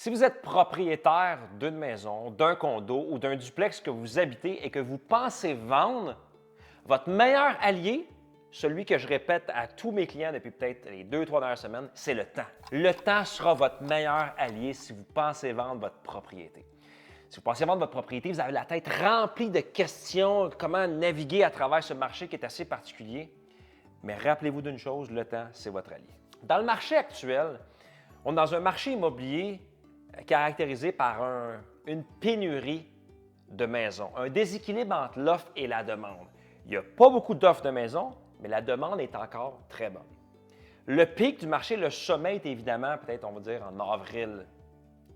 Si vous êtes propriétaire d'une maison, d'un condo ou d'un duplex que vous habitez et que vous pensez vendre, votre meilleur allié, celui que je répète à tous mes clients depuis peut-être les 2, 3 dernières semaines, c'est le temps. Le temps sera votre meilleur allié si vous pensez vendre votre propriété. Si vous pensez vendre votre propriété, vous avez la tête remplie de questions, comment naviguer à travers ce marché qui est assez particulier. Mais rappelez-vous d'une chose, le temps, c'est votre allié. Dans le marché actuel, on est dans un marché immobilier caractérisé par une pénurie de maisons, un déséquilibre entre l'offre et la demande. Il n'y a pas beaucoup d'offres de maisons, mais la demande est encore très bonne. Le pic du marché, le sommet est évidemment, peut-être on va dire en avril,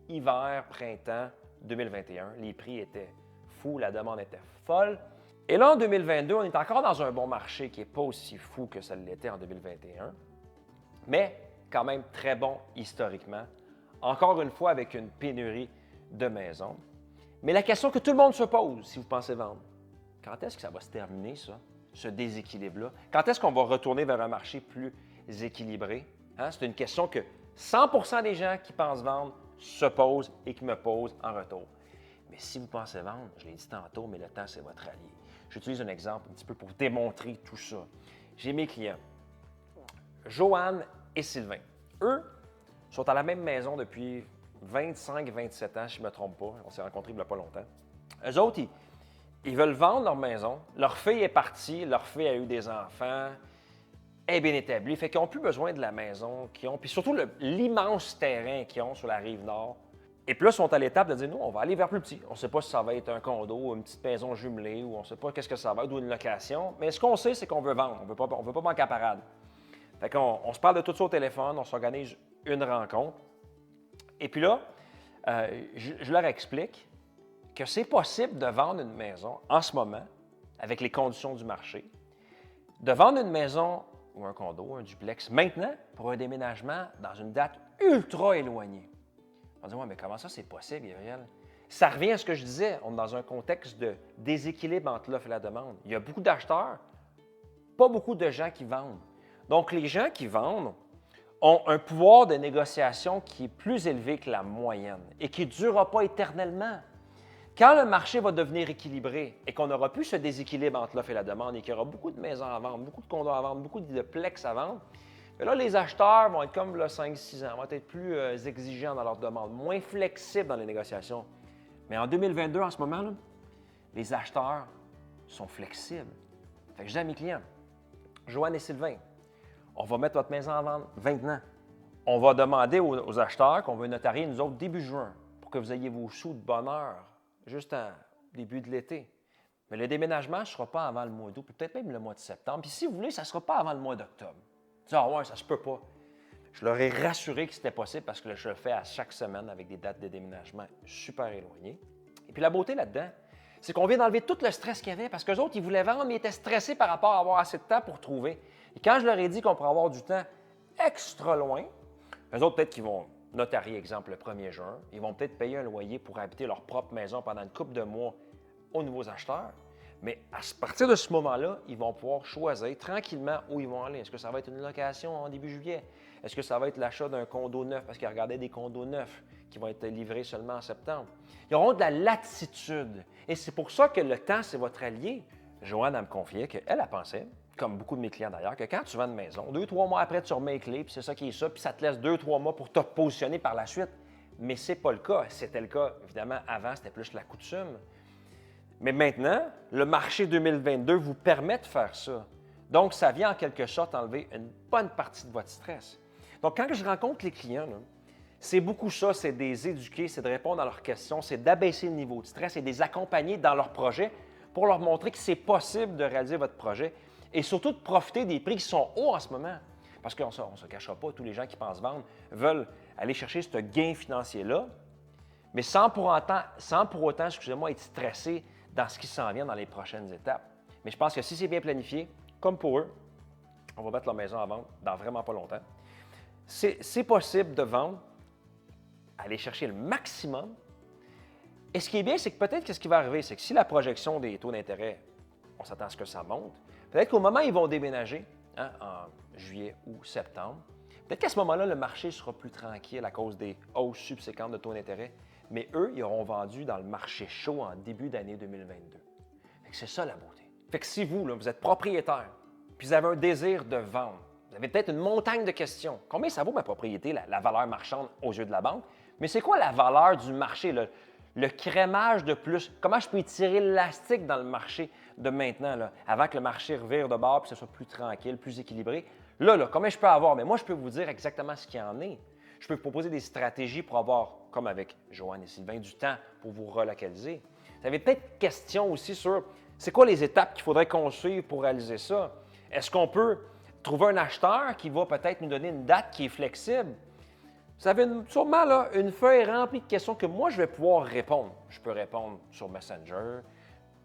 hiver, printemps 2021. Les prix étaient fous, la demande était folle. Et là, en 2022, on est encore dans un bon marché qui n'est pas aussi fou que ça l'était en 2021, mais quand même très bon historiquement. Encore une fois, avec une pénurie de maisons. Mais la question que tout le monde se pose, si vous pensez vendre, quand est-ce que ça va se terminer, ça, ce déséquilibre-là? Quand est-ce qu'on va retourner vers un marché plus équilibré? Hein? C'est une question que 100 des gens qui pensent vendre se posent et qui me posent en retour. Mais si vous pensez vendre, je l'ai dit tantôt, mais le temps, c'est votre allié. J'utilise un exemple un petit peu pour démontrer tout ça. J'ai mes clients, Joanne et Sylvain. Eux sont à la même maison depuis 25-27 ans, si je ne me trompe pas. On s'est rencontrés il n'y a pas longtemps. Eux autres, ils veulent vendre leur maison. Leur fille est partie, leur fille a eu des enfants, est bien établie. Fait qu'ils n'ont plus besoin de la maison qu'ils ont. Puis surtout l'immense terrain qu'ils ont sur la rive nord. Et puis là, ils sont à l'étape de dire, nous, on va aller vers plus petit. On ne sait pas si ça va être un condo, une petite maison jumelée, ou on ne sait pas qu'est-ce que ça va être, ou une location. Mais ce qu'on sait, c'est qu'on veut vendre. On ne veut pas manquer à parade. Fait qu'on se parle de tout ça au téléphone, on s'organise une rencontre. Et puis là, je leur explique que c'est possible de vendre une maison en ce moment, avec les conditions du marché, de vendre une maison ou un condo, un duplex, maintenant, pour un déménagement dans une date ultra éloignée. On dit, ouais, mais comment ça c'est possible, Gabriel? Ça revient à ce que je disais, on est dans un contexte de déséquilibre entre l'offre et la demande. Il y a beaucoup d'acheteurs, pas beaucoup de gens qui vendent. Donc, les gens qui vendent ont un pouvoir de négociation qui est plus élevé que la moyenne et qui ne durera pas éternellement. Quand le marché va devenir équilibré et qu'on n'aura plus ce déséquilibre entre l'offre et la demande et qu'il y aura beaucoup de maisons à vendre, beaucoup de condos à vendre, beaucoup de plex à vendre, là, les acheteurs vont être comme là, 5-6 ans, vont être plus exigeants dans leur demande, moins flexibles dans les négociations. Mais en 2022, en ce moment, là, les acheteurs sont flexibles. Fait que je dis à mes clients, Joanne et Sylvain, on va mettre votre maison en vente maintenant. On va demander aux acheteurs qu'on veut notarier nous autres début juin pour que vous ayez vos sous de bonne heure, juste en début de l'été. Mais le déménagement ne sera pas avant le mois d'août, peut-être même le mois de septembre. Puis si vous voulez, ça ne sera pas avant le mois d'octobre. Ah ouais, ça se peut pas. Je leur ai rassuré que c'était possible parce que je le fais à chaque semaine avec des dates de déménagement super éloignées. Et puis la beauté là-dedans, c'est qu'on vient d'enlever tout le stress qu'il y avait parce qu'eux autres, ils voulaient vendre, mais ils étaient stressés par rapport à avoir assez de temps pour trouver. Et quand je leur ai dit qu'on pourrait avoir du temps extra loin, eux autres, peut-être qu'ils vont notarier, exemple, le 1er juin, ils vont peut-être payer un loyer pour habiter leur propre maison pendant une couple de mois aux nouveaux acheteurs. Mais à partir de ce moment-là, ils vont pouvoir choisir tranquillement où ils vont aller. Est-ce que ça va être une location en début juillet? Est-ce que ça va être l'achat d'un condo neuf? Parce qu'ils regardaient des condos neufs qui vont être livrés seulement en septembre. Ils auront de la latitude. Et c'est pour ça que le temps, c'est votre allié. Joanne, elle me confiait qu'elle, elle pensait, comme beaucoup de mes clients d'ailleurs, que quand tu vends une maison, 2-3 mois après, tu remets les clés, puis c'est ça qui est ça, puis ça te laisse 2-3 mois pour te positionner par la suite. Mais ce n'est pas le cas. C'était le cas, évidemment, avant, c'était plus la coutume. Mais maintenant, le marché 2022 vous permet de faire ça. Donc, ça vient en quelque sorte enlever une bonne partie de votre stress. Donc, quand je rencontre les clients, c'est beaucoup ça, c'est de les éduquer, c'est de répondre à leurs questions, c'est d'abaisser le niveau de stress et de les accompagner dans leur projet pour leur montrer que c'est possible de réaliser votre projet et surtout de profiter des prix qui sont hauts en ce moment. Parce qu'on ne se cachera pas, tous les gens qui pensent vendre veulent aller chercher ce gain financier-là, mais sans pour autant, excusez-moi, être stressé dans ce qui s'en vient dans les prochaines étapes. Mais je pense que si c'est bien planifié, comme pour eux, on va mettre leur maison à vendre dans vraiment pas longtemps. C'est possible de vendre, aller chercher le maximum. Et ce qui est bien, c'est que peut-être que ce qui va arriver, c'est que si la projection des taux d'intérêt, on s'attend à ce que ça monte, peut-être qu'au moment où ils vont déménager, en juillet ou septembre, Peut-être qu'à ce moment-là, le marché sera plus tranquille à cause des hausses subséquentes de taux d'intérêt, mais eux, ils auront vendu dans le marché chaud en début d'année 2022. Fait que c'est ça la beauté. Fait que si vous, là, vous êtes propriétaire, puis vous avez un désir de vendre, vous avez peut-être une montagne de questions. Combien ça vaut ma propriété, la valeur marchande aux yeux de la banque? Mais c'est quoi la valeur du marché, le crémage de plus? Comment je peux étirer l'élastique dans le marché de maintenant, là, avant que le marché revire de bord et que ce soit plus tranquille, plus équilibré? Là, combien je peux avoir? Mais moi, je peux vous dire exactement ce qu'il y en est. Je peux vous proposer des stratégies pour avoir, comme avec Joanne et Sylvain, du temps pour vous relocaliser. Vous avez peut-être question aussi sur c'est quoi les étapes qu'il faudrait qu'on suive pour réaliser ça? Est-ce qu'on peut trouver un acheteur qui va peut-être nous donner une date qui est flexible? Vous avez sûrement là, une feuille remplie de questions que moi, je vais pouvoir répondre. Je peux répondre sur Messenger,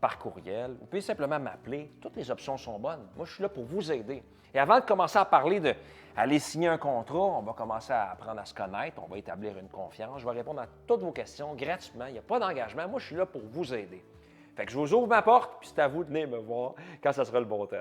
par courriel, vous pouvez simplement m'appeler. Toutes les options sont bonnes. Moi, je suis là pour vous aider. Et avant de commencer à parler d'aller signer un contrat, on va commencer à apprendre à se connaître, on va établir une confiance. Je vais répondre à toutes vos questions gratuitement. Il n'y a pas d'engagement. Moi, je suis là pour vous aider. Fait que je vous ouvre ma porte, puis c'est à vous de venir me voir quand ça sera le bon temps.